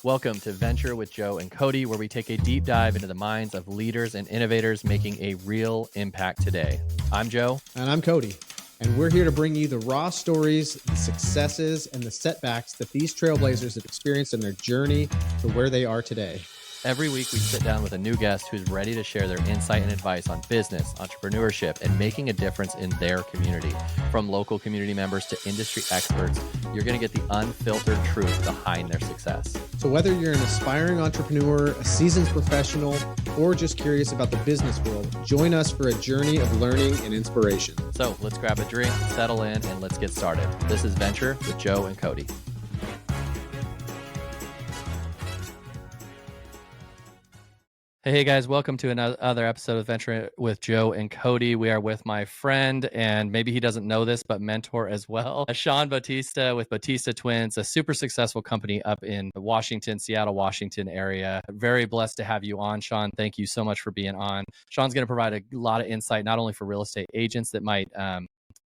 Welcome to Venture with Joe and Cody, where we take a deep dive into the minds of leaders and innovators making a real impact today. I'm Joe. And I'm Cody. And we're here to bring you the raw stories, the successes, and the setbacks that these trailblazers have experienced in their journey to where they are today. Every week, we sit down with a new guest who's ready to share their insight and advice on business, entrepreneurship, and making a difference in their community. From local community members to industry experts, you're going to get the unfiltered truth behind their success. So whether you're an aspiring entrepreneur, a seasoned professional, or just curious about the business world, join us for a journey of learning and inspiration. So let's grab a drink, settle in, and let's get started. This is Venture with Joe and Cody. Hey guys, welcome to another episode of Venture with Joe and Cody. We are with my friend, and maybe he doesn't know this, but mentor as well, Sean Bautista with Bautista Twins, a super successful company up in the Seattle, Washington area. Very blessed to have you on, Sean. Thank you so much for being on. Sean's going to provide a lot of insight, not only for real estate agents that might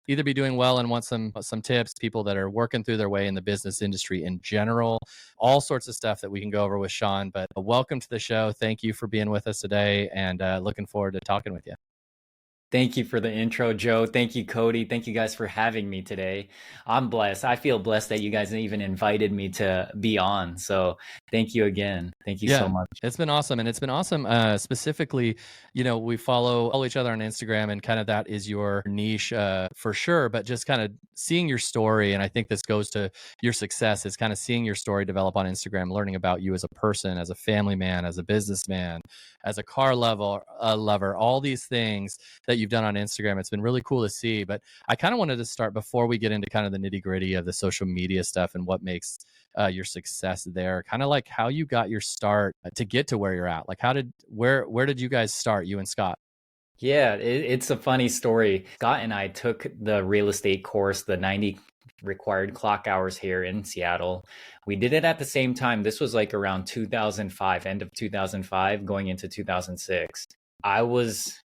either be doing well and want some tips, people that are working through their way in the business industry in general, all sorts of stuff that we can go over with Sean. But welcome to the show. Thank you for being with us today, and looking forward to talking with you. Thank you for the intro, Joe. Thank you, Cody. Thank you guys for having me today. I'm blessed. I feel blessed that you guys even invited me to be on. So thank you again. Thank you so much. It's been awesome. And it's been awesome. Specifically, we follow each other on Instagram, and kind of that is your niche for sure. But just kind of seeing your story, and I think this goes to your success, is kind of seeing your story develop on Instagram, learning about you as a person, as a family man, as a businessman, as a car lover, all these things that you've done on Instagram. It's been really cool to see. But I kind of wanted to start, before we get into kind of the nitty gritty of the social media stuff and what makes your success there, kind of like how you got your start to get to where you're at. Like where did you guys start, you and Scott? Yeah, it's a funny story. Scott and I took the real estate course, the 90 required clock hours here in Seattle. We did it at the same time. This was like around 2005, end of 2005, going into 2006. I was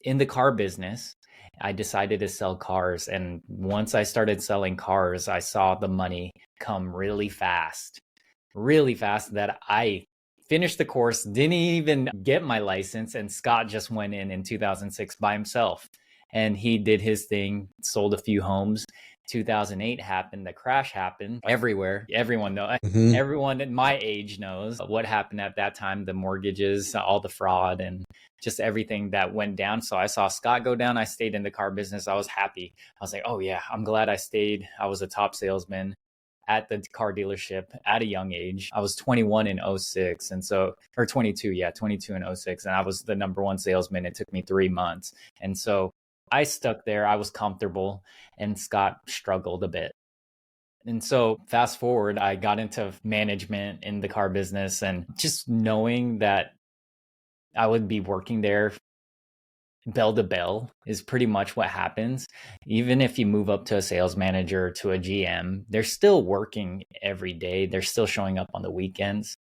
in the car business. I decided to sell cars. And once I started selling cars, I saw the money come really fast that I finished the course, didn't even get my license. And Scott just went in 2006 by himself, and he did his thing, sold a few homes. 2008 happened, the crash happened everywhere. Everyone knows, everyone at my age knows what happened at that time, the mortgages, all the fraud, and just everything that went down. So I saw Scott go down. I stayed in the car business. I was happy. I was like, oh yeah, I'm glad I stayed. I was a top salesman at the car dealership at a young age. I was 21 in 06. And so, or 22 in 06. And I was the number one salesman. It took me 3 months. And so I stuck there. I was comfortable, and Scott struggled a bit. And so fast forward, I got into management in the car business, and just knowing that I would be working there bell to bell is pretty much what happens. Even if you move up to a sales manager, to a GM, they're still working every day. They're still showing up on the weekends.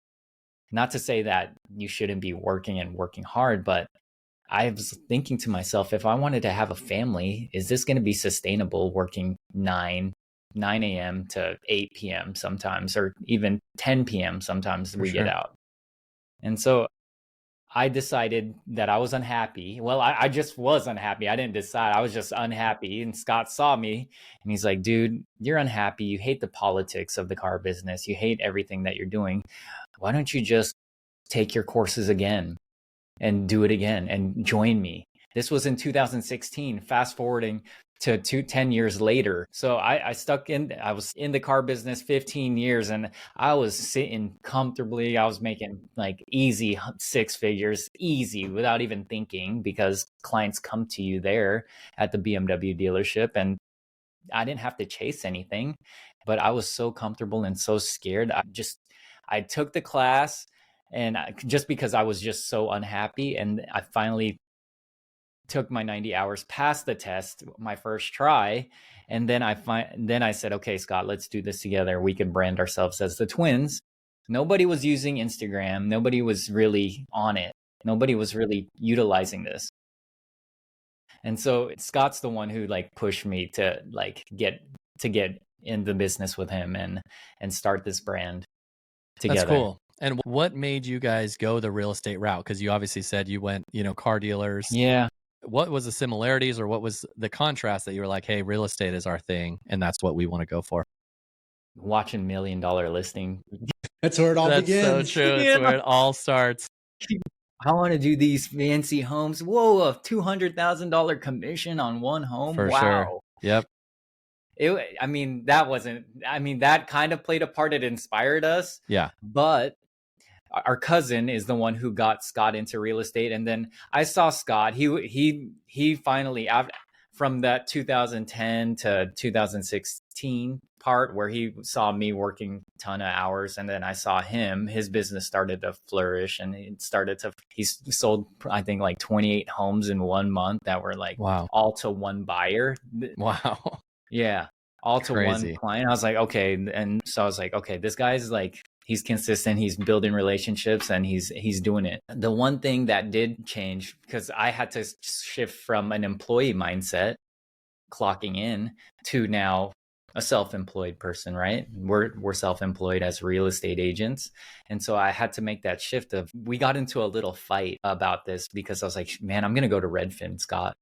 Not to say that you shouldn't be working and working hard, but I was thinking to myself, if I wanted to have a family, is this going to be sustainable, working 9 a.m. to 8 p.m. sometimes, or even 10 p.m. sometimes we get out. And so I decided that I was unhappy. Well, I just was unhappy. I didn't decide. I was just unhappy. And Scott saw me, and he's like, dude, you're unhappy. You hate the politics of the car business. You hate everything that you're doing. Why don't you just take your courses again and do it again and join me? This was in 2016, fast forwarding to 10 years later. So I was in the car business 15 years, and I was sitting comfortably. I was making like easy 6 figures, easy, without even thinking, because clients come to you there at the BMW dealership, and I didn't have to chase anything, but I was so comfortable and so scared. I took the class, and just because I was just so unhappy, and I finally took my 90 hours, passed the test, my first try. And then I said, okay, Scott, let's do this together. We can brand ourselves as the Twins. Nobody was using Instagram. Nobody was really on it. Nobody was really utilizing this. And so Scott's the one who pushed me to get in the business with him and start this brand together. That's cool. And what made you guys go the real estate route? Because you obviously said you went, car dealers. Yeah. What was the similarities or what was the contrast that you were like, hey, real estate is our thing and that's what we want to go for? Watching $1 Million Listing. That's where it all That's begins. so true. It's where it all starts. I want to do these fancy homes. Whoa, a $200,000 commission on one home. For wow. sure. Yep. That kind of played a part. It inspired us. Yeah. But our cousin is the one who got Scott into real estate. And then I saw Scott. He finally, from that 2010 to 2016 part where he saw me working a ton of hours, and then I saw his business started to flourish, and he sold, I think, like 28 homes in 1 month that were like, wow, all to one buyer. Wow. Yeah. All to Crazy. one client. I was like, okay. And so I was like, okay, this guy's like, he's consistent. He's building relationships and he's doing it. The one thing that did change, because I had to shift from an employee mindset, clocking in, to now a self-employed person, right? We're self-employed as real estate agents. And so I had to make that shift we got into a little fight about this because I was like, man, I'm going to go to Redfin, Scott.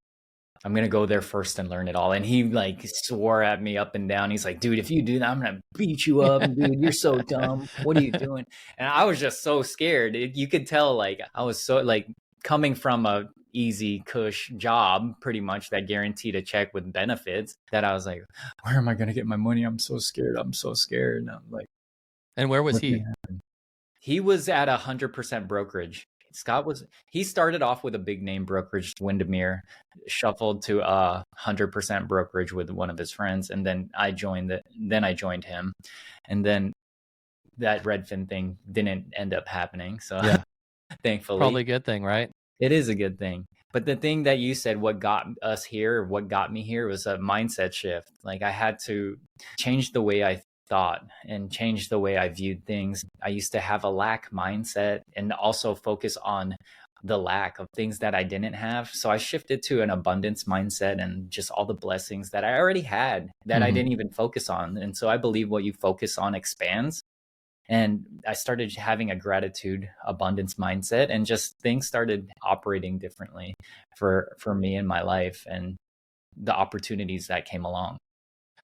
I'm going to go there first and learn it all. And he like swore at me up and down. He's like, dude, if you do that, I'm going to beat you up. Dude, you're so dumb. What are you doing? And I was just so scared. You could tell, like, I was so like coming from a easy cush job, pretty much, that guaranteed a check with benefits, that I was like, where am I going to get my money? I'm so scared. And I'm like, and where was he? He was at 100% brokerage. He started off with a big name brokerage, Windermere, shuffled to 100% brokerage with one of his friends. And then I joined him. And then that Redfin thing didn't end up happening. So yeah. Thankfully. Probably a good thing, right? It is a good thing. But the thing that you said, what got us here, what got me here, was a mindset shift. Like, I had to change the way I thought and change the way I viewed things. I used to have a lack mindset and also focus on the lack of things that I didn't have. So I shifted to an abundance mindset and just all the blessings that I already had that I didn't even focus on. And so I believe what you focus on expands. And I started having a gratitude, abundance mindset, and just things started operating differently for me in my life and the opportunities that came along.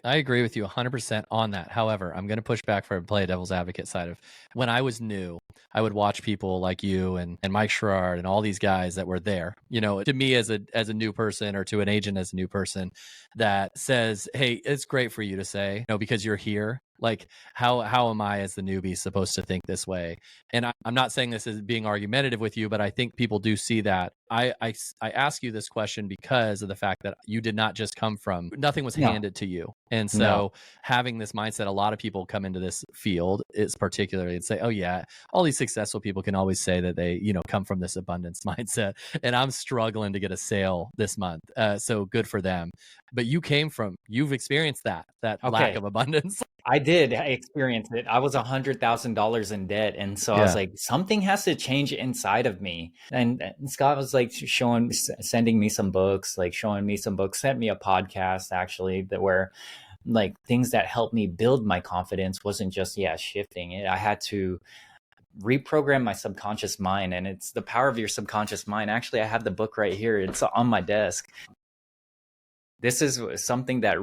I agree with you 100% on that. However, I'm going to push back for play devil's advocate side of, when I was new, I would watch people like you and Mike Sherrard and all these guys that were there, to me as a new person, or to an agent as a new person, that says, hey, it's great for you to say, because you're here. Like, how am I as the newbie supposed to think this way? And I'm not saying this as being argumentative with you, but I think people do see that. I ask you this question because of the fact that you did not just come from, nothing was handed to you. And so having this mindset, a lot of people come into this field is particularly and say, oh yeah, all these successful people can always say that they, come from this abundance mindset, and I'm struggling to get a sale this month. So good for them. But you've experienced that lack of abundance. I did experience it. I was $100,000 in debt. And so I was like, something has to change inside of me. And Scott was like sending me some books, sent me a podcast actually, where like things that helped me build my confidence wasn't just, shifting it. I had to reprogram my subconscious mind. And it's the power of your subconscious mind. Actually, I have the book right here. It's on my desk. This is something that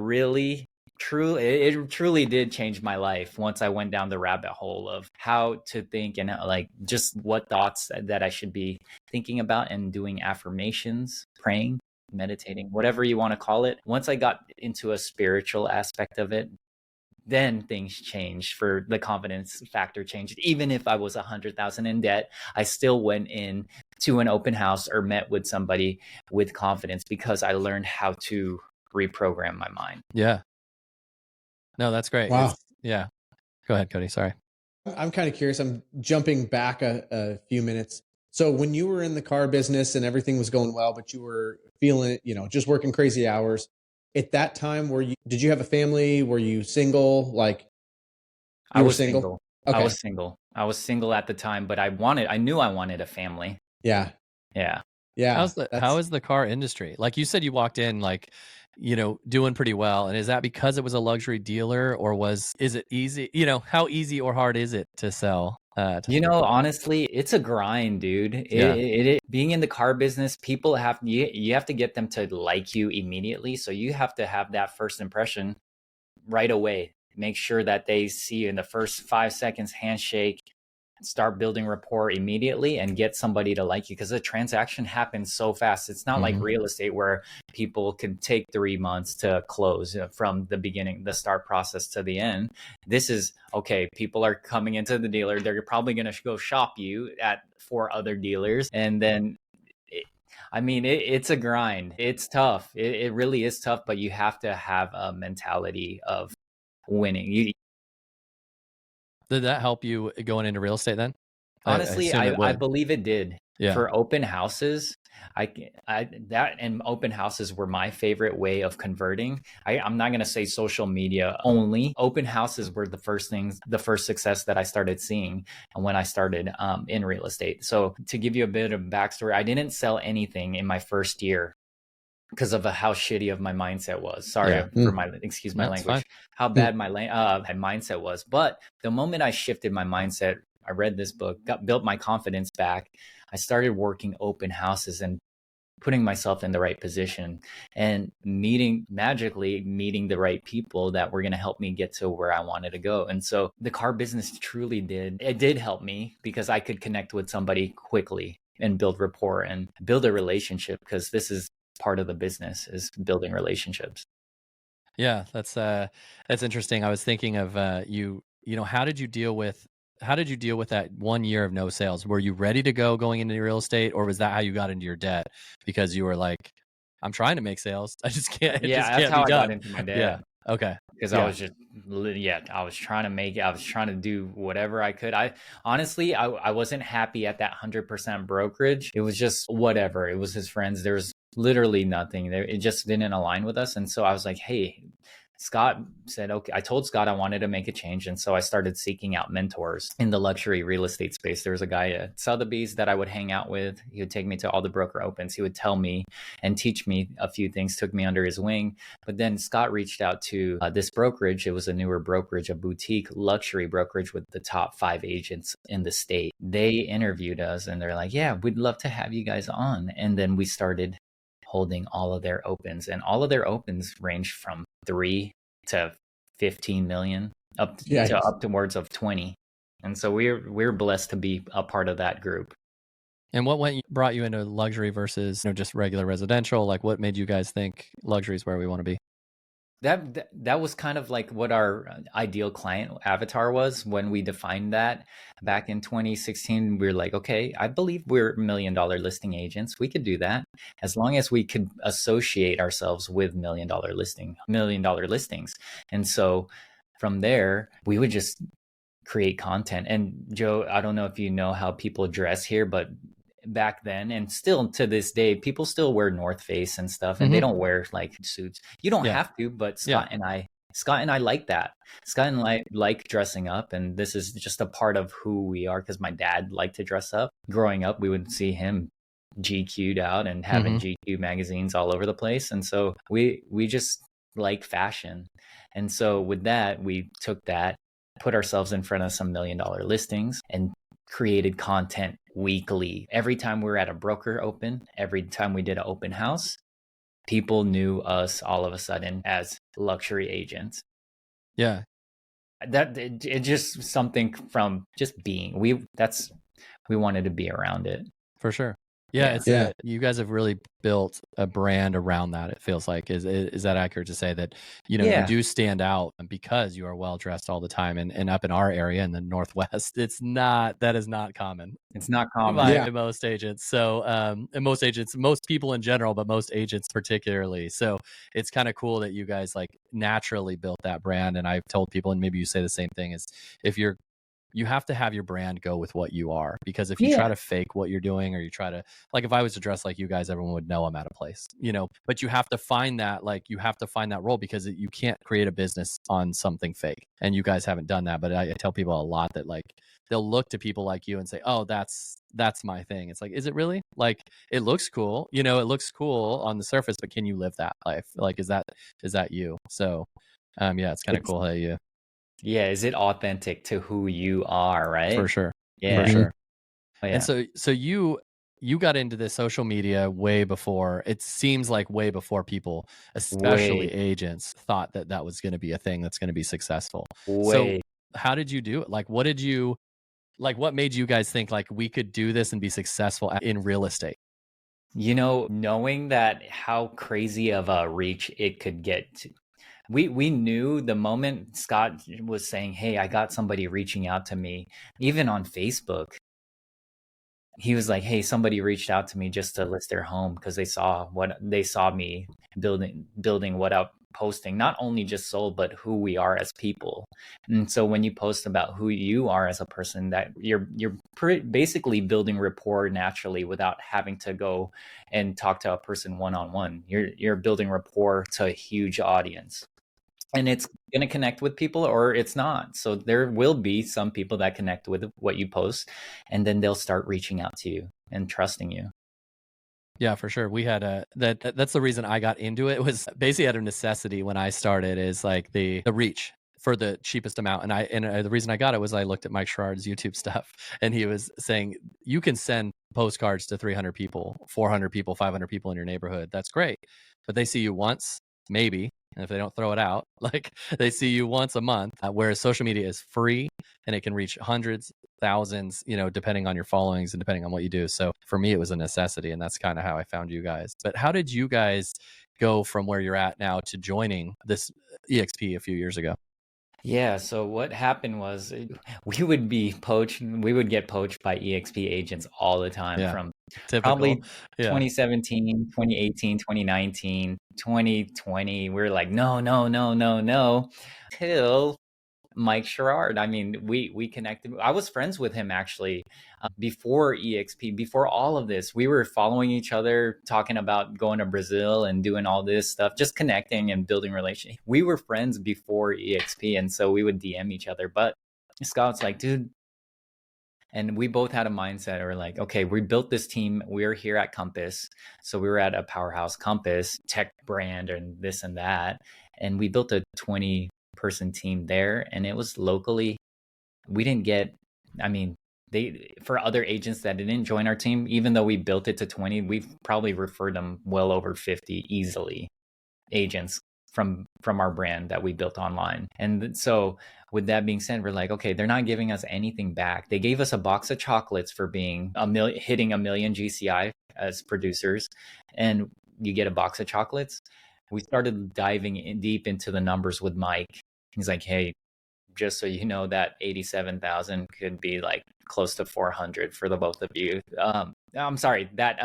truly did change my life once I went down the rabbit hole of how to think and like just what thoughts that I should be thinking about, and doing affirmations, praying, meditating, whatever you want to call it. Once I got into a spiritual aspect of it, then things changed. For the confidence factor changed. Even if I was 100,000 in debt, I still went in to an open house or met with somebody with confidence because I learned how to reprogram my mind. Yeah. No, that's great. Wow. Yeah. Go ahead, Cody. Sorry. I'm kind of curious. I'm jumping back a few minutes. So when you were in the car business and everything was going well, but you were feeling, just working crazy hours at that time, did you have a family? Were you single? Like, I was single. Okay. I was single at the time, but I knew I wanted a family. Yeah. Yeah. Yeah. How is the car industry? Like you said, you walked in like, doing pretty well. And is that because it was a luxury dealer, or is it easy? How easy or hard is it to sell Honestly, it's a grind, dude. Being in the car business, people you have to get them to like you immediately. So you have to have that first impression right away. Make sure that they see you in the first 5 seconds, handshake, start building rapport immediately and get somebody to like you, because the transaction happens so fast. It's not like real estate where people can take 3 months to close from the beginning, the start process to the end. This is okay. People are coming into the dealer. They're probably going to go shop you at 4 other dealers. And then it's a grind. It's tough. It really is tough, but you have to have a mentality of winning. Did that help you going into real estate then? Honestly, I believe it did. Yeah. For open houses, and open houses were my favorite way of converting. I'm not going to say social media only. Open houses were the first success that I started seeing when I started in real estate. So to give you a bit of backstory, I didn't sell anything in my first year because of how shitty of my mindset was. Sorry excuse my language. Fine. How bad my mindset was. But the moment I shifted my mindset, I read this book, built my confidence back. I started working open houses and putting myself in the right position and magically meeting the right people that were going to help me get to where I wanted to go. And so the car business truly did help me, because I could connect with somebody quickly and build rapport and build a relationship, because this is part of the business, is building relationships. Yeah, that's interesting. I was thinking of how did you deal with that 1 year of no sales? Were you ready to go going into real estate, or was that how you got into your debt? Because you were like, I'm trying to make sales, I just can't. That's how I got into my debt. Yeah. Okay. Because I was trying to make it. I was trying to do whatever I could. I wasn't happy at that 100% brokerage. It was just whatever. It was his friends. There was literally nothing there. It just didn't align with us. And so I was like, hey, Scott said, okay, I told Scott I wanted to make a change. And so I started seeking out mentors in the luxury real estate space. There was a guy at Sotheby's that I would hang out with. He would take me to all the broker opens. He would tell me and teach me a few things, took me under his wing. But then Scott reached out to this brokerage. It was a newer brokerage, a boutique luxury brokerage with the top 5 agents in the state. They interviewed us and they're like, yeah, we'd love to have you guys on. And then we started holding all of their opens, and all of their opens ranged from 3 to 15 million up towards of 20. And so we're blessed to be a part of that group. And what brought you into luxury versus just regular residential? Like, what made you guys think luxury is where we want to be? That was kind of like what our ideal client avatar was when we defined that back in 2016. We were like, okay, I believe we're $1 million listing agents. We could do that as long as we could associate ourselves with $1 million listings. And so from there, we would just create content. And Joe, I don't know if you know how people dress here, but back then and still to this day, people still wear North Face and stuff, and they don't wear like suits. You don't have to, but Scott and I like that. Scott and I like dressing up, and this is just a part of who we are, because my dad liked to dress up. Growing up, we would see him GQ'd out and having GQ magazines all over the place, and so we just like fashion. And so with that, we took that, put ourselves in front of some $1 million listings, and created content weekly. Every time we were at a broker open, every time we did an open house, people knew us all of a sudden as luxury agents. Yeah. It just something from just being, we wanted to be around it. For sure. Yeah, you guys have really built a brand around that. It feels like is that accurate to say that you do stand out because you are well dressed all the time, and up in our area in the Northwest, that is not common. It's not common by most agents. So and most people in general, but most agents particularly. So it's kind of cool that you guys like naturally built that brand. And I've told people, and maybe you say the same thing, is you have to have your brand go with what you are, because if you try to fake what you're doing, or you try to, like, if I was to dress like you guys, everyone would know I'm out of place, but you have to find that, role, because you can't create a business on something fake. And you guys haven't done that. But I tell people a lot that like, they'll look to people like you and say, oh, that's my thing. It's like, is it really? Like, it looks cool, it looks cool on the surface, but can you live that life? Like, is that you? So, it's kind of cool how you. Yeah, is it authentic to who you are, right? For sure. Yeah. For sure. Oh, yeah. And so you got into this social media way before, it seems like way before people, especially Way, agents, thought that that was going to be a thing that's going to be successful. So way. how did you do it? Like, what made you guys think like we could do this and be successful in real estate? You know, knowing that how crazy of a reach it could get to, we knew the moment Scott was saying, "Hey, I got somebody reaching out to me," even on Facebook. He was like, "Hey, somebody reached out to me just to list their home because they saw me building what I'm posting, not only just sold, but who we are as people." And so when you post about who you are as a person, that you're basically building rapport naturally without having to go and talk to a person one on one. You're building rapport to a huge audience. And it's going to connect with people or it's not. So there will be some people that connect with what you post, and then they'll start reaching out to you and trusting you. Yeah, for sure. We had that's the reason I got into it, was basically out of necessity when I started, is like the reach for the cheapest amount. And the reason I got it was I looked at Mike Sherrard's YouTube stuff, and he was saying you can send postcards to 300 people, 400 people, 500 people in your neighborhood. That's great. But they see you once, maybe, and if they don't throw it out, like they see you once a month, whereas social media is free and it can reach hundreds, thousands, depending on your followings and depending on what you do. So for me, it was a necessity, and that's kind of how I found you guys. But how did you guys go from where you're at now to joining this EXP a few years ago? Yeah, so what happened was we would get poached by EXP agents all the time, from Typical. probably Yeah. 2017, 2018, 2019, 2020. We're like, no, no, no, no, no, till Mike Sherrard. I mean, we connected. I was friends with him actually before EXP, before all of this. We were following each other, talking about going to Brazil and doing all this stuff, just connecting and building relationships. We were friends before EXP, and so we would DM each other. But Scott's like, dude. And we both had a mindset, or like, okay, we built this team. We're here at Compass. So we were at a powerhouse Compass tech brand and this and that. And we built a 20-person team there. And it was locally. We didn't get, I mean, for other agents that didn't join our team, even though we built it to 20, we've probably referred them well over 50 easily, agents from our brand that we built online. And so with that being said, we're like, okay, they're not giving us anything back. They gave us a box of chocolates for being hitting 1 million GCI as producers, and you get a box of chocolates. We started diving in deep into the numbers with Mike. He's like, hey, just so you know, that 87,000 could be like close to 400 for the both of you. I'm sorry, that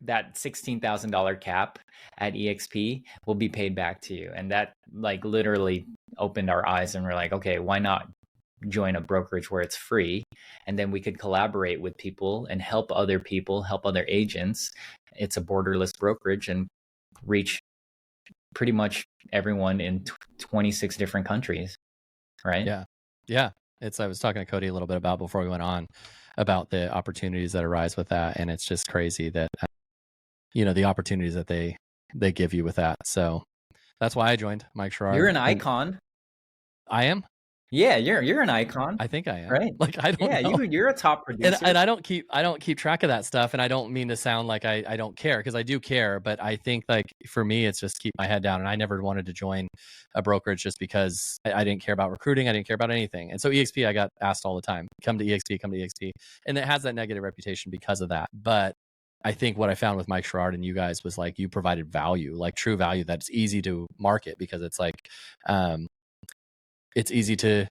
$16,000 cap at EXP will be paid back to you. And that like literally opened our eyes, and we're like, okay, why not join a brokerage where it's free? And then we could collaborate with people and help other people, help other agents. It's a borderless brokerage and reach pretty much everyone in 26 different countries. Right? Yeah. I was talking to Cody a little bit about, before we went on, about the opportunities that arise with that. And it's just crazy that, the opportunities that they give you with that. So that's why I joined Mike Sherrard. You're an icon. I am. Yeah, you're an icon. I think I am. Right. Like, I don't know. You're a top producer. And I don't keep track of that stuff. And I don't mean to sound like I don't care, because I do care. But I think, like, for me, it's just keep my head down. And I never wanted to join a brokerage just because I didn't care about recruiting. I didn't care about anything. And so EXP, I got asked all the time, come to EXP. And it has that negative reputation because of that. But I think what I found with Mike Sherrard and you guys was, like, you provided value, like true value that's easy to market, because it's like, it's easy to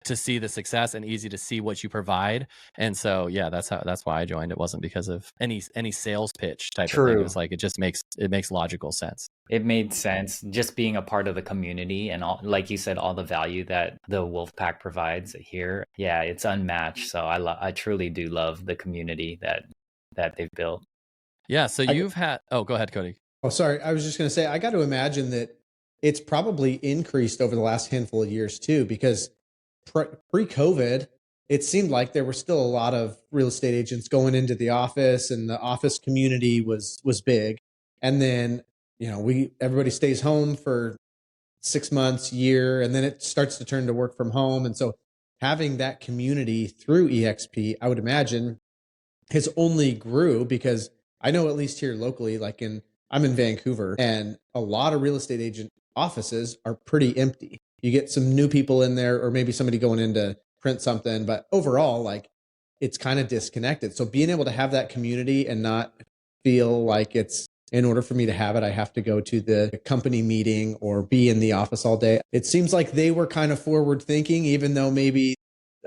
see the success and easy to see what you provide. And so, yeah, that's why I joined. It wasn't because of any sales pitch type of thing. It was like, it makes logical sense. It made sense just being a part of the community, and all, like you said, all the value that the Wolfpack provides here. Yeah, it's unmatched. So I truly do love the community that they've built. Yeah. So go ahead, Cody. Oh, sorry. I was just going to say, I got to imagine that it's probably increased over the last handful of years too, because pre-COVID, it seemed like there were still a lot of real estate agents going into the office, and the office community was big. And then, everybody stays home for 6 months, year, and then it starts to turn to work from home. And so having that community through EXP, I would imagine, has only grew, because I know at least here locally, I'm in Vancouver, and a lot of real estate agent offices are pretty empty. You get some new people in there, or maybe somebody going in to print something, but overall, it's kind of disconnected. So being able to have that community and not feel like it's, in order for me to have it, I have to go to the company meeting or be in the office all day. It seems like they were kind of forward thinking, even though maybe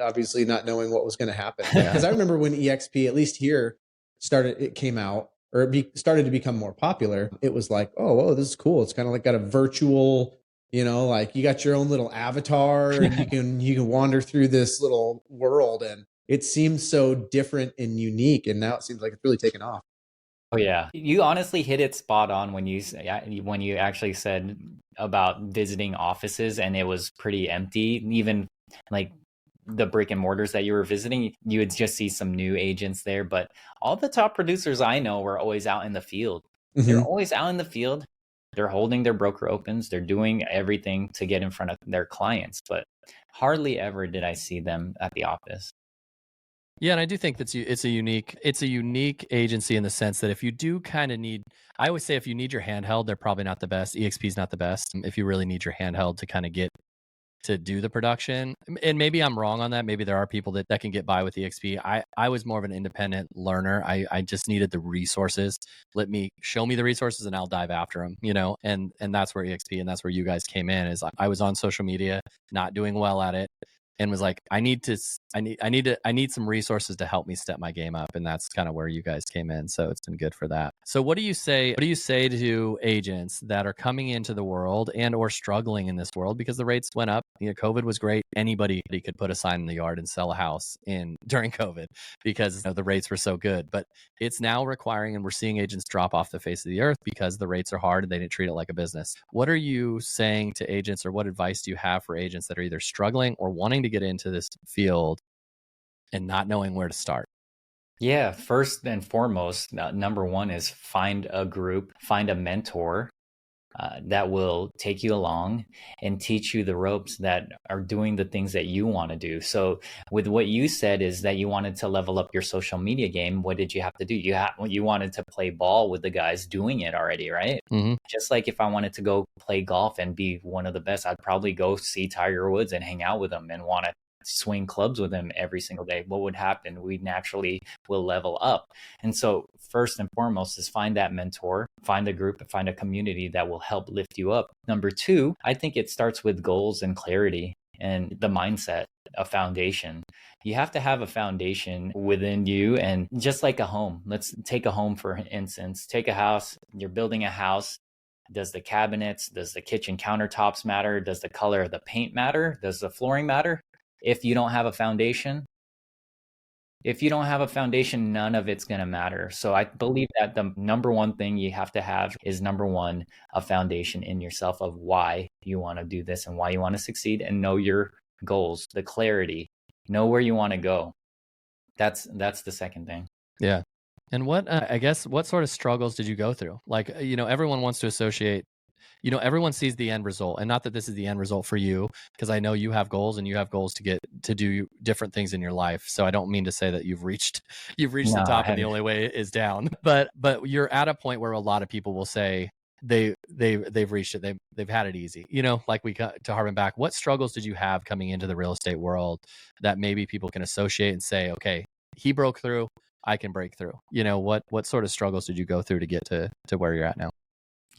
obviously not knowing what was going to happen. Because I remember when EXP, at least here, came out, or started to become more popular. It was like, oh, whoa, this is cool. It's kind of like got a virtual, like you got your own little avatar, and you can wander through this little world, and it seems so different and unique. And now it seems like it's really taken off. Oh yeah, you honestly hit it spot on when you actually said about visiting offices and it was pretty empty. Even like the brick and mortars that you were visiting, you would just see some new agents there. But all the top producers I know were always out in the field. Mm-hmm. They're always out in the field. They're holding their broker opens. They're doing everything to get in front of their clients. But hardly ever did I see them at the office. Yeah, and I do think it's a unique agency in the sense that if you do kind of need, I always say if you need your handheld, they're probably not the best. EXP is not the best if you really need your handheld to kind of get to do the production. And maybe I'm wrong on that. Maybe there are people that can get by with EXP. I was more of an independent learner. I just needed the resources. Show me the resources and I'll dive after them, and that's where EXP and that's where you guys came in. Is I was on social media, not doing well at it, and was like, I need some resources to help me step my game up. And that's kind of where you guys came in. So it's been good for that. So what do you say to agents that are coming into the world and or struggling in this world because the rates went up? COVID was great. Anybody could put a sign in the yard and sell a house during COVID because the rates were so good. But it's now requiring, and we're seeing agents drop off the face of the earth because the rates are hard and they didn't treat it like a business. What are you saying to agents, or what advice do you have for agents that are either struggling or wanting to get into this field and not knowing where to start? Yeah, first and foremost, number one is find a group, find a mentor that will take you along and teach you the ropes that are doing the things that you want to do. So with what you said is that you wanted to level up your social media game. What did you have to do? You wanted to play ball with the guys doing it already, right? Mm-hmm. Just like if I wanted to go play golf and be one of the best, I'd probably go see Tiger Woods and hang out with him and want to swing clubs with him every single day. What would happen? We naturally will level up. And so first and foremost is find that mentor, find a group, find a community that will help lift you up. Number two, I think it starts with goals and clarity and the mindset, a foundation. You have to have a foundation within you. And just like a home, let's take a home, for instance, take a house, you're building a house. Does the cabinets, does the kitchen countertops matter? Does the color of the paint matter? Does the flooring matter? If you don't have a foundation, none of it's going to matter. So I believe that the number one thing you have to have is, number one, a foundation in yourself of why you want to do this and why you want to succeed, and know your goals, the clarity, know where you want to go. That's the second thing. Yeah. And what sort of struggles did you go through? Like, everyone wants to associate, everyone sees the end result, and not that this is the end result for you, because I know you have goals and you have goals to do different things in your life. So I don't mean to say that you've reached the top and the only way is down, but you're at a point where a lot of people will say they've reached it. They've had it easy, like we got to harken back. What struggles did you have coming into the real estate world that maybe people can associate and say, okay, he broke through, I can break through? What sort of struggles did you go through to get to where you're at now?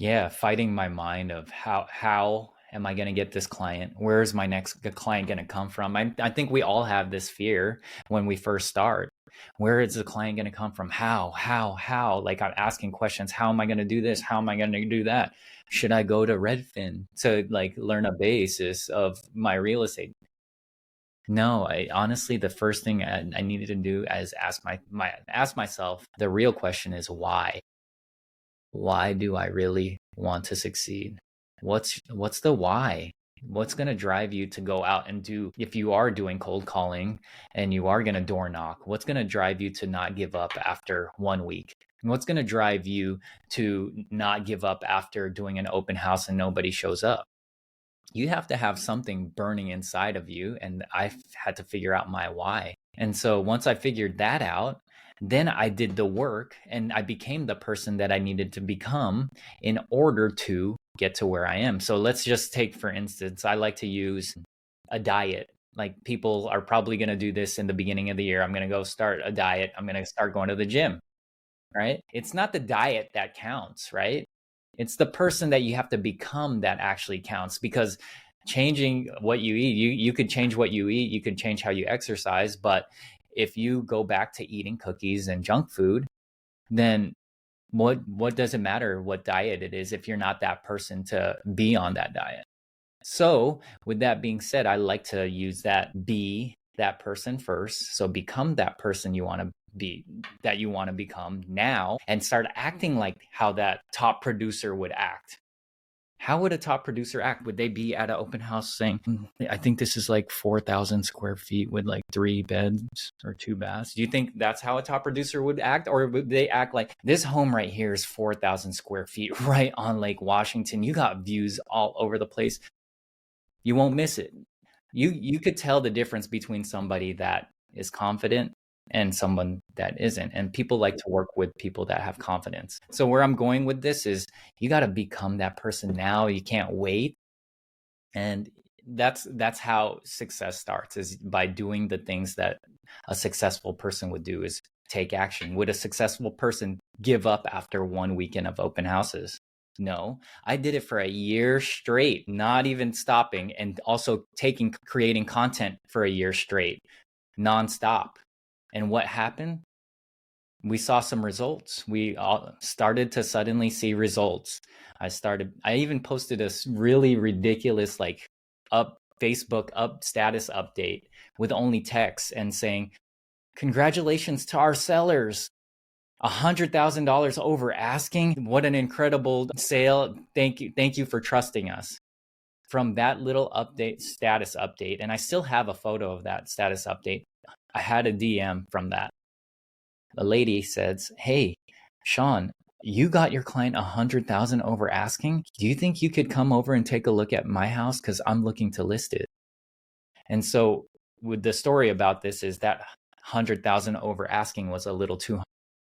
Yeah, fighting my mind of how am I going to get this client? Where is my next client going to come from? I think we all have this fear when we first start. Where is the client going to come from? How? Like, I'm asking questions. How am I going to do this? How am I going to do that? Should I go to Redfin to learn a basis of my real estate? No, I honestly, the first thing I needed to do is ask myself, the real question is why? Why do I really want to succeed? What's the why? What's going to drive you to go out and do, if you are doing cold calling and you are going to door knock, what's going to drive you to not give up after 1 week? And what's going to drive you to not give up after doing an open house and nobody shows up? you have to have something burning inside of you. And I had to figure out my why. And so once I figured that out, then I did the work and I became the person that I needed to become in order to get to where I am. So let's just take, for instance, I like to use a diet. Like people are probably going to do this in the beginning of the year. I'm going to go start a diet. I'm going to start going to the gym, right? It's not the diet that counts, right? It's the person that you have to become that actually counts, because changing what you eat, you could change what you eat, you could change how you exercise, but if you go back to eating cookies and junk food, then what does it matter what diet it is if you're not that person to be on that diet? So with that being said, I like to use that be that person first. So become that person you want to be, that you want to become now, and start acting like how that top producer would act. How would a top producer act? Would they be at an open house saying, I think this is like 4,000 square feet with like 3 beds or 2 baths? Do you think that's how a top producer would act? Or would they act like, this home right here is 4,000 square feet right on Lake Washington. You got views all over the place. You won't miss it. You could tell the difference between somebody that is confident and someone that isn't. And people like to work with people that have confidence. So where I'm going with this is you got to become that person now. You can't wait. And that's how success starts, is by doing the things that a successful person would do, is take action. Would a successful person give up after 1 weekend of open houses? No, I did it for a year straight, not even stopping, and also creating content for a year straight, nonstop. And what happened? We saw some results. We all started to suddenly see results. I even posted a really ridiculous Facebook status update with only text and saying, congratulations to our sellers. $100,000 over asking. What an incredible sale. Thank you for trusting us. From that little status update, and I still have a photo of that status update, I had a DM from that. The lady says, hey, Sean, you got your client 100,000 over asking. Do you think you could come over and take a look at my house? Because I'm looking to list it. And so with the story about this is that 100,000 over asking was a little too,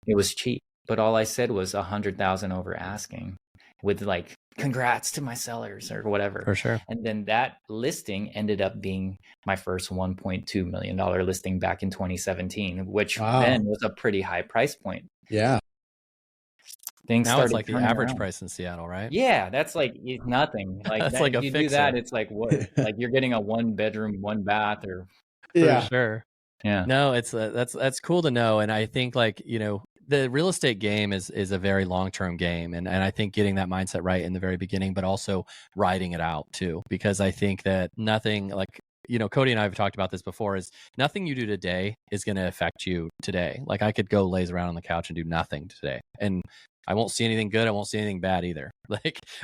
it was cheap. But all I said was 100,000 over asking, with like, congrats to my sellers or whatever. For sure. And then that listing ended up being my first $1.2 million listing back in 2017, which then was a pretty high price point. Yeah. Now it's like the average price in Seattle, right? Yeah, that's like nothing. Like that's that, like if you do that, it's like what? Like you're getting a 1 bedroom, 1 bath, or for sure. Yeah. No, it's that's cool to know. And I think the real estate game is a very long-term game. And I think getting that mindset right in the very beginning, but also riding it out too, because I think that nothing Cody and I have talked about this before, is nothing you do today is going to affect you today. Like I could go laze around on the couch and do nothing today, and I won't see anything good. I won't see anything bad either.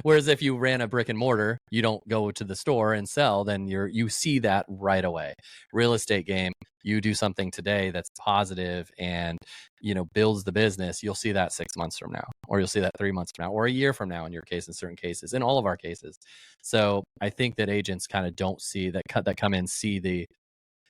Whereas if you ran a brick and mortar, you don't go to the store and sell, then you see that right away. Real estate game, you do something today that's positive and, builds the business. You'll see that 6 months from now, or you'll see that 3 months from now, or a year from now in your case, in certain cases, in all of our cases. So I think that agents kind of don't see that come in, see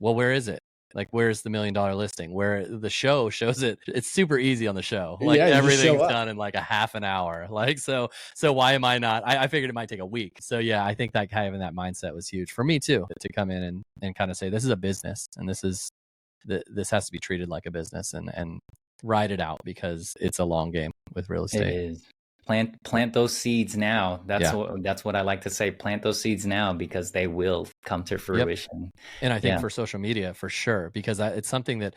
where is it? Like, where's the $1 million listing? Where the show shows it? It's super easy on the show. Like everything's done in like a half an hour. Like, so why am I not? I figured it might take a week. So yeah, I think that having that mindset was huge for me too, to come in and kind of say, this is a business, and this has to be treated like a business, and ride it out, because it's a long game with real estate. It is. Plant those seeds now. That's what I like to say. Plant those seeds now, because they will come to fruition. Yep. And I think for social media, for sure, because it's something that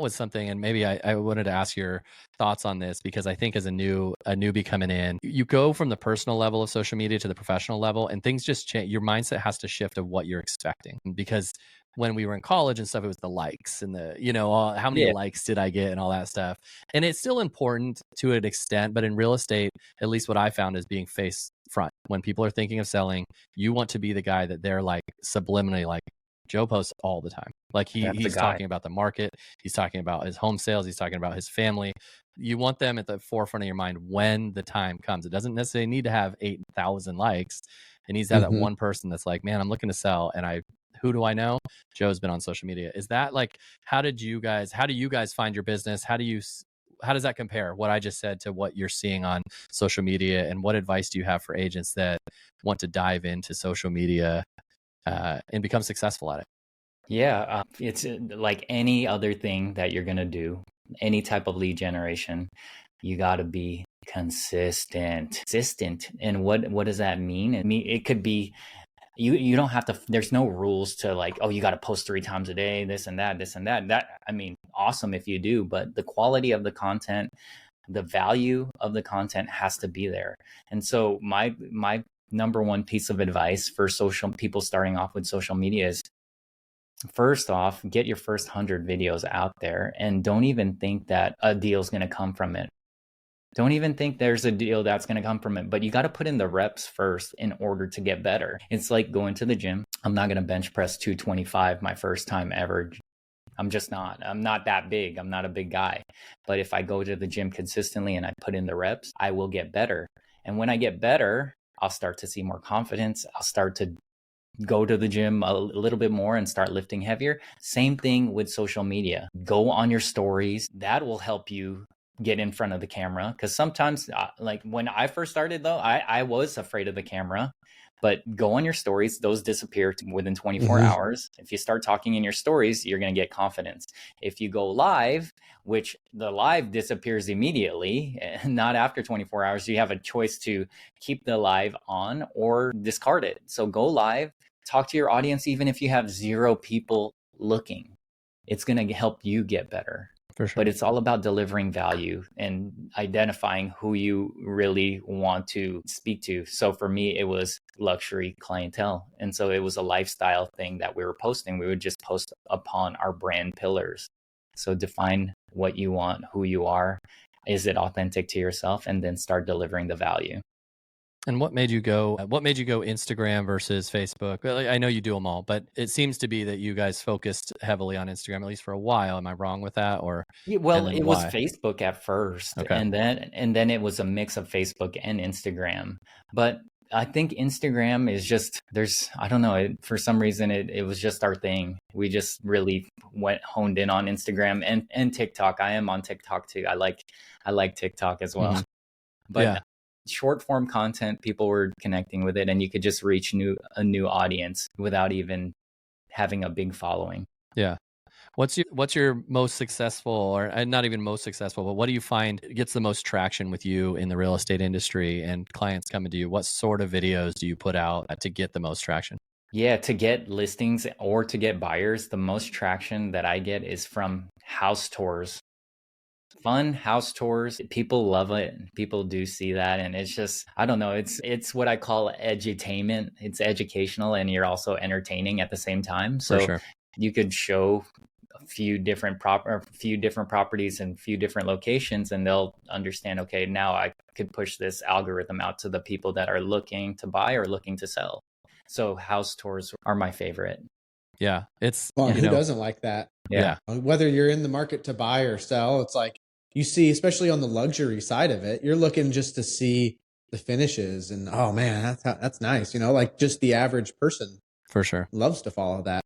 was something, and maybe I wanted to ask your thoughts on this, because I think as a newbie coming in, you go from the personal level of social media to the professional level, and things just change. Your mindset has to shift of what you're expecting, because when we were in college and stuff, it was the likes and how many likes did I get and all that stuff. And it's still important to an extent, but in real estate, at least what I found is being face front. When people are thinking of selling, you want to be the guy that they're like subliminally, like Joe posts all the time. Like he's talking about the market. He's talking about his home sales. He's talking about his family. You want them at the forefront of your mind when the time comes. It doesn't necessarily need to have 8,000 likes. It needs to have that one person that's like, man, I'm looking to sell, and who do I know? Joe's been on social media. Is that like, how do you guys find your business? How does that compare, what I just said, to what you're seeing on social media? And what advice do you have for agents that want to dive into social media and become successful at it? Yeah, it's like any other thing that you're going to do, any type of lead generation, you got to be consistent. And what does that mean? It could be, you don't have to, there's no rules to like, oh, you got to post 3 times a day, this and that. I mean, awesome if you do, but the quality of the content, the value of the content has to be there. And so my number one piece of advice for people starting off with social media is, first off, get your first 100 videos out there, and don't even think that a deal is going to come from it. Don't even think there's a deal that's going to come from it, but you got to put in the reps first in order to get better. It's like going to the gym. I'm not going to bench press 225 my first time ever. I'm just not. I'm not that big. I'm not a big guy. But if I go to the gym consistently and I put in the reps, I will get better. And when I get better, I'll start to see more confidence. I'll start to go to the gym a little bit more and start lifting heavier. Same thing with social media. Go on your stories. That will help you get in front of the camera. Because sometimes, like when I first started though, I was afraid of the camera. But go on your stories. Those disappear within 24 hours. If you start talking in your stories, you're going to get confidence. If you go live, which the live disappears immediately, not after 24 hours, you have a choice to keep the live on or discard it. So go live, talk to your audience, even if you have 0 people looking. It's going to help you get better. For sure. But it's all about delivering value and identifying who you really want to speak to. So for me, it was luxury clientele. And so it was a lifestyle thing that we were posting. We would just post upon our brand pillars. So define what you want, who you are. Is it authentic to yourself? And then start delivering the value. And what made you go Instagram versus Facebook? I know you do them all, but it seems to be that you guys focused heavily on Instagram, at least for a while. Am I wrong with that? Or well, it was Facebook at first, okay. and then it was a mix of Facebook and Instagram. But I think Instagram is just, I don't know, for some reason it was just our thing. We just really honed in on Instagram and TikTok. I am on TikTok too. I like TikTok as well. But yeah. Short form content, people were connecting with it, and you could just reach a new audience without even having a big following. Yeah. What's your most successful, or not even most successful, but what do you find gets the most traction with you in the real estate industry and clients coming to you? What sort of videos do you put out to get the most traction? Yeah, to get listings or to get buyers, the most traction that I get is from house tours. Fun house tours. People love it. People do see that. And it's just, I don't know, it's what I call edutainment. It's educational, and you're also entertaining at the same time. So sure. You could show a few different properties and few different locations, and they'll understand, okay, now I could push this algorithm out to the people that are looking to buy or looking to sell. So house tours are my favorite. Yeah. It's, well, who doesn't like that? Yeah. Whether you're in the market to buy or sell, it's like, you see, especially on the luxury side of it, you're looking just to see the finishes, and oh man, that's nice. Like just the average person for sure loves to follow that.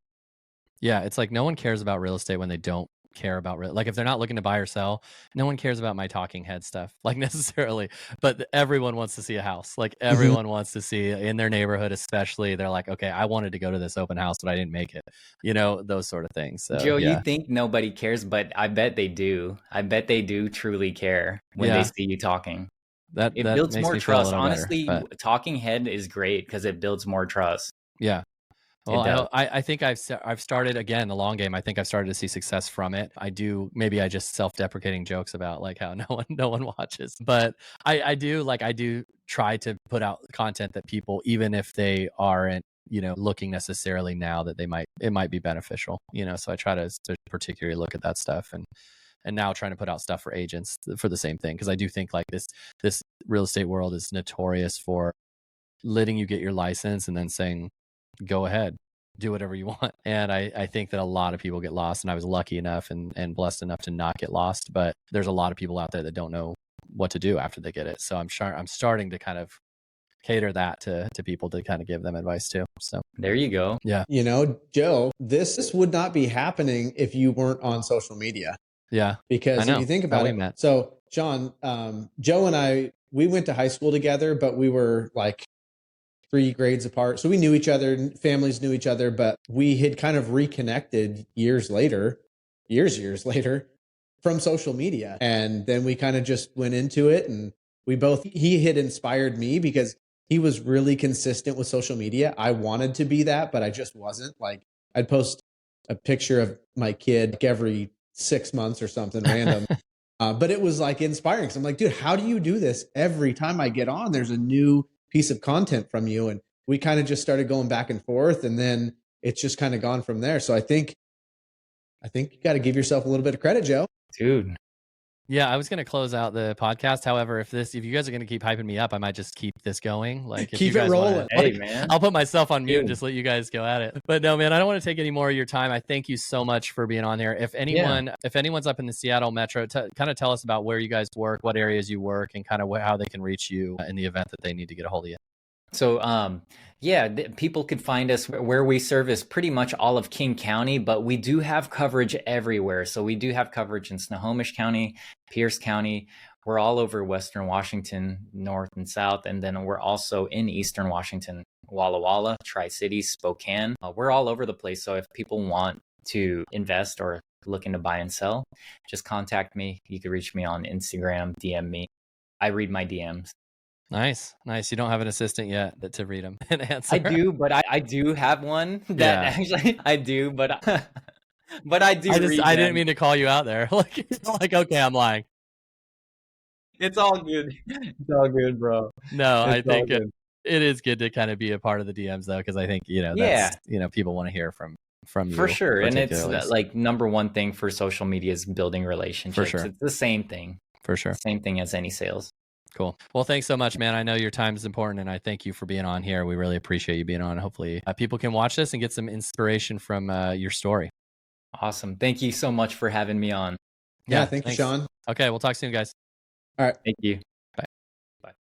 Yeah. It's like no one cares about real estate when they don't care about like if they're not looking to buy or sell, no one cares about my talking head stuff like necessarily, but everyone wants to see a house. Like everyone wants to see in their neighborhood, especially. They're like, okay, I wanted to go to this open house, but I didn't make it, those sort of things. So, Joe, you think nobody cares, but I bet they do. I bet they do truly care when they see you talking. That builds more trust. Honestly, talking head is great because it builds more trust. Yeah. Well, I think I've started, again, the long game. I think I've started to see success from it. Maybe I just self-deprecating jokes about like how no one watches, but I do try to put out content that people, even if they aren't, looking necessarily now, that it might be beneficial, so I try to particularly look at that stuff, and now trying to put out stuff for agents for the same thing. Cause I do think like this real estate world is notorious for letting you get your license and then saying, go ahead, do whatever you want. And I think that a lot of people get lost, and I was lucky enough and blessed enough to not get lost, but there's a lot of people out there that don't know what to do after they get it. So I'm starting to kind of cater that to people to kind of give them advice too. So there you go. Yeah. You know, Joe, this would not be happening if you weren't on social media. Yeah. Because if you think about it, so John, Joe and I, we went to high school together, but we were like 3 grades apart. So we knew each other, families knew each other, but we had kind of reconnected years later from social media. And then we kind of just went into it, and he had inspired me because he was really consistent with social media. I wanted to be that, but I just wasn't. Like, I'd post a picture of my kid every 6 months or something random. But it was like inspiring. So I'm like, dude, how do you do this? Every time I get on, there's a new piece of content from you. And we kind of just started going back and forth, and then it's just kind of gone from there. So I think you got to give yourself a little bit of credit, Joe. Dude. Yeah, I was going to close out the podcast. However, if you guys are going to keep hyping me up, I might just keep this going. Like, if keep you guys it rolling. Hey, man. I'll put myself on mute and just let you guys go at it. But no, man, I don't want to take any more of your time. I thank you so much for being on here. If anyone's up in the Seattle metro, kind of tell us about where you guys work, what areas you work, and kind of how they can reach you in the event that they need to get a hold of you. So, people could find us where we service pretty much all of King County, but we do have coverage everywhere. So we do have coverage in Snohomish County, Pierce County. We're all over Western Washington, north and south. And then we're also in Eastern Washington, Walla Walla, Tri-Cities, Spokane. We're all over the place. So if people want to invest or looking to buy and sell, just contact me. You can reach me on Instagram, DM me. I read my DMs. Nice. You don't have an assistant yet to read them and answer. I do, but I do have one that actually I do, but I do. I didn't mean to call you out there. Like, okay, I'm lying. It's all good. It's all good, bro. No, I think it is good to kind of be a part of the DMs though, because I think that's people want to hear from you for sure. And it's like number one thing for social media is building relationships. For sure. It's the same thing. For sure. Same thing as any sales. Cool. Well, thanks so much, man. I know your time is important, and I thank you for being on here. We really appreciate you being on. Hopefully people can watch this and get some inspiration from your story. Awesome. Thank you so much for having me on. Yeah, thank you, Sean. Okay, we'll talk soon, guys. All right. Thank you.